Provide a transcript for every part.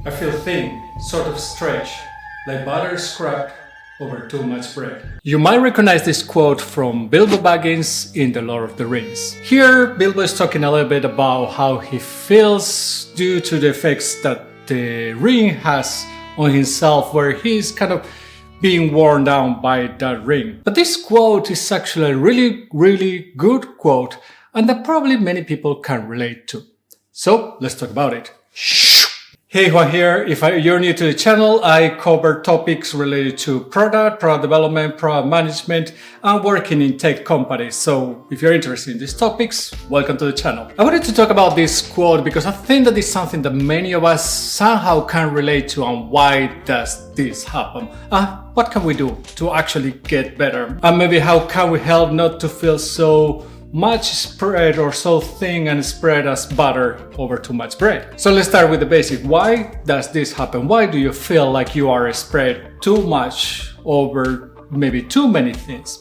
I feel thin, sort of stretched, like butter scraped over too much bread. You might recognize this quote from Bilbo Baggins in The Lord of the Rings. Here, Bilbo is talking a little bit about how he feels due to the effects that the ring has on himself, where he's kind of being worn down by that ring. But this quote is actually a really good quote, and that probably many people can relate to. So let's talk about it. Hey, Juan here. If you're new to the channel, I cover topics related to product development, product management, and working in tech companies. So if you're interested in these topics, welcome to the channel. I wanted to talk about this quote because I think that it's something that many of us somehow can relate to, and why does this happen? What can we do to actually get better? And maybe how can we help not to feel so much spread or so thin and spread as butter over too much bread. So let's start with the basic. Why does this happen? Why do you feel like you are spread too much over maybe too many things?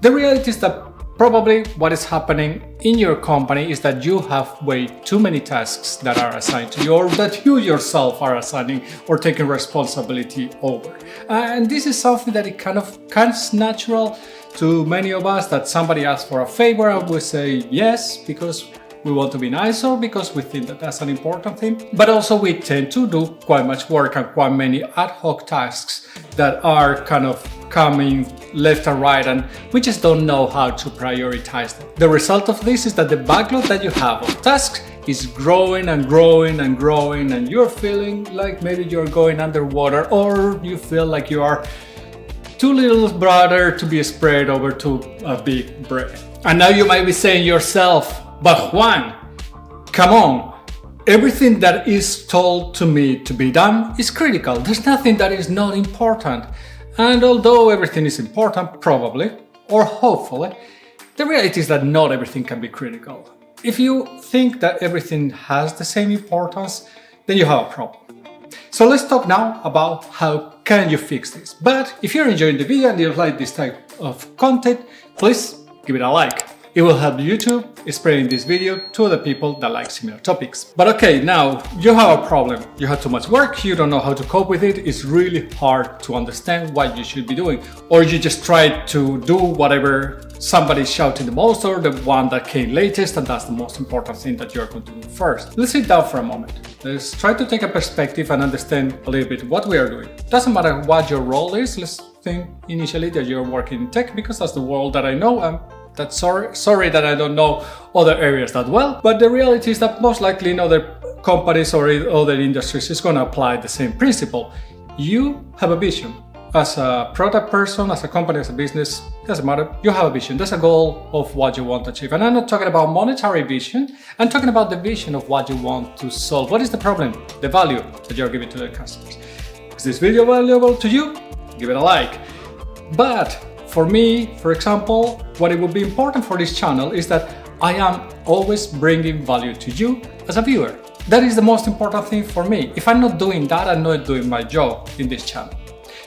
The reality is that probably what is happening in your company is that you have way too many tasks that are assigned to you, or that you yourself are assigning or taking responsibility over. And this is something that it kind of comes natural to many of us, that somebody asks for a favor and we say yes because we want to be nice or because we think that that's an important thing. But also we tend to do quite much work and quite many ad hoc tasks that are kind of coming left and right, and we just don't know how to prioritize them. The result of this is that the backlog that you have of tasks is growing and growing and growing, and you're feeling like maybe you're going underwater, or you feel like you are too little butter to be spread over to a big bread. And now you might be saying yourself, but Juan, come on, everything that is told to me to be done is critical. There's nothing that is not important. And although everything is important, probably, or hopefully, the reality is that not everything can be critical. If you think that everything has the same importance, then you have a problem. So let's talk now about how can you fix this. But if you're enjoying the video and you like this type of content, please give it a like. It will help YouTube spreading this video to other people that like similar topics. But okay, now you have a problem. You have too much work, you don't know how to cope with it, it's really hard to understand what you should be doing. Or you just try to do whatever somebody's shouting the most, or the one that came latest, and that's the most important thing that you're going to do first. Let's sit down for a moment. Let's try to take a perspective and understand a little bit what we are doing. Doesn't matter what your role is, let's think initially that you're working in tech, because that's the world that I know. That's sorry that I don't know other areas that well, but the reality is that most likely in other companies or in other industries it's going to apply the same principle. You have a vision. As a product person, as a company, as a business, doesn't matter. You have a vision. There's a goal of what you want to achieve. And I'm not talking about monetary vision. I'm talking about the vision of what you want to solve. What is the problem? The value that you're giving to the customers. Is this video valuable to you? Give it a like. But for me, for example, what it would be important for this channel is that I am always bringing value to you as a viewer. That is the most important thing for me. If I'm not doing that, I'm not doing my job in this channel.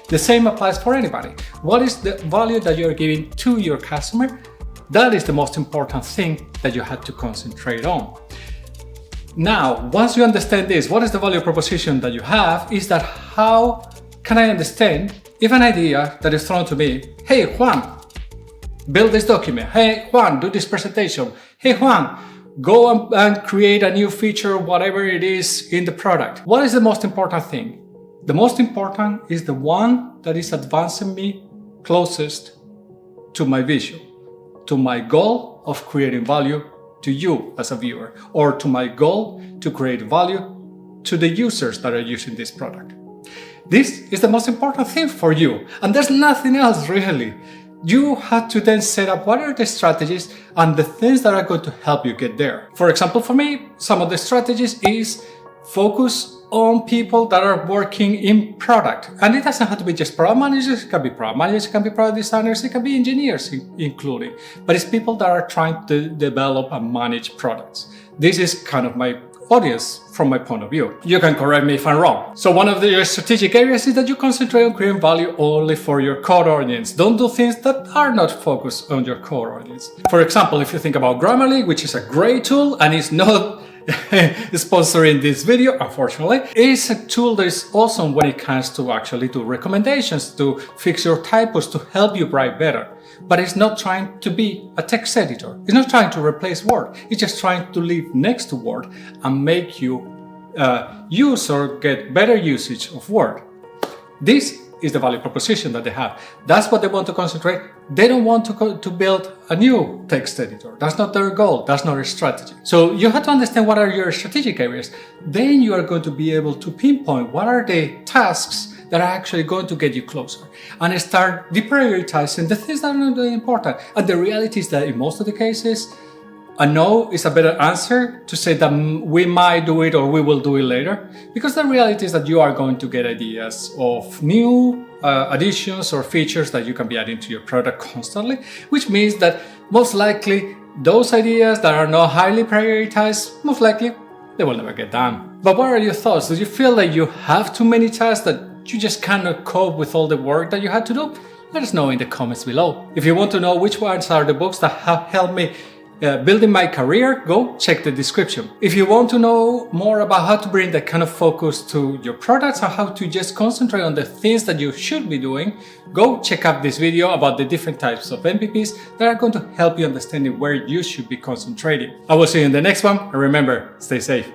The same applies for anybody. What is the value that you're giving to your customer? That is the most important thing that you have to concentrate on. Now, once you understand this, what is the value proposition that you have, is that how can I understand if an idea that is thrown to me, hey Juan, build this document, hey Juan, do this presentation, hey Juan, go and create a new feature, whatever it is in the product. What is the most important thing? The most important is the one that is advancing me closest to my vision, to my goal of creating value to you as a viewer, or to my goal to create value to the users that are using this product. This is the most important thing for you, and there's nothing else really. You have to then set up what are the strategies and the things that are going to help you get there. For example, for me, some of the strategies is focus on people that are working in product. And it doesn't have to be just product managers, it can be product managers, it can be product designers, it can be engineers including. But it's people that are trying to develop and manage products. This is kind of my audience from my point of view. You can correct me if I'm wrong. So one of your strategic areas is that you concentrate on creating value only for your core audience. Don't do things that are not focused on your core audience. For example, if you think about Grammarly, which is a great tool and it's not sponsoring this video, unfortunately. It's a tool that is awesome when it comes to actually do recommendations, to fix your typos, to help you write better. But it's not trying to be a text editor. It's not trying to replace Word. It's just trying to live next to Word and make you use or get better usage of Word. This is the value proposition that they have. That's what they want to concentrate. They don't want to build a new text editor. That's not their goal. That's not their strategy. So you have to understand what are your strategic areas. Then you are going to be able to pinpoint what are the tasks that are actually going to get you closer and start deprioritizing the things that are not really important. And the reality is that in most of the cases, a no is a better answer to say that we might do it or we will do it later, because the reality is that you are going to get ideas of new additions or features that you can be adding to your product constantly, which means that most likely those ideas that are not highly prioritized, most likely they will never get done. But what are your thoughts? Do you feel like you have too many tasks that you just cannot cope with all the work that you had to do? Let us know in the comments below. If you want to know which ones are the books that have helped me building my career, go check the description. If you want to know more about how to bring that kind of focus to your products or how to just concentrate on the things that you should be doing, go check out this video about the different types of MVPs that are going to help you understanding where you should be concentrating. I will see you in the next one, and remember, stay safe.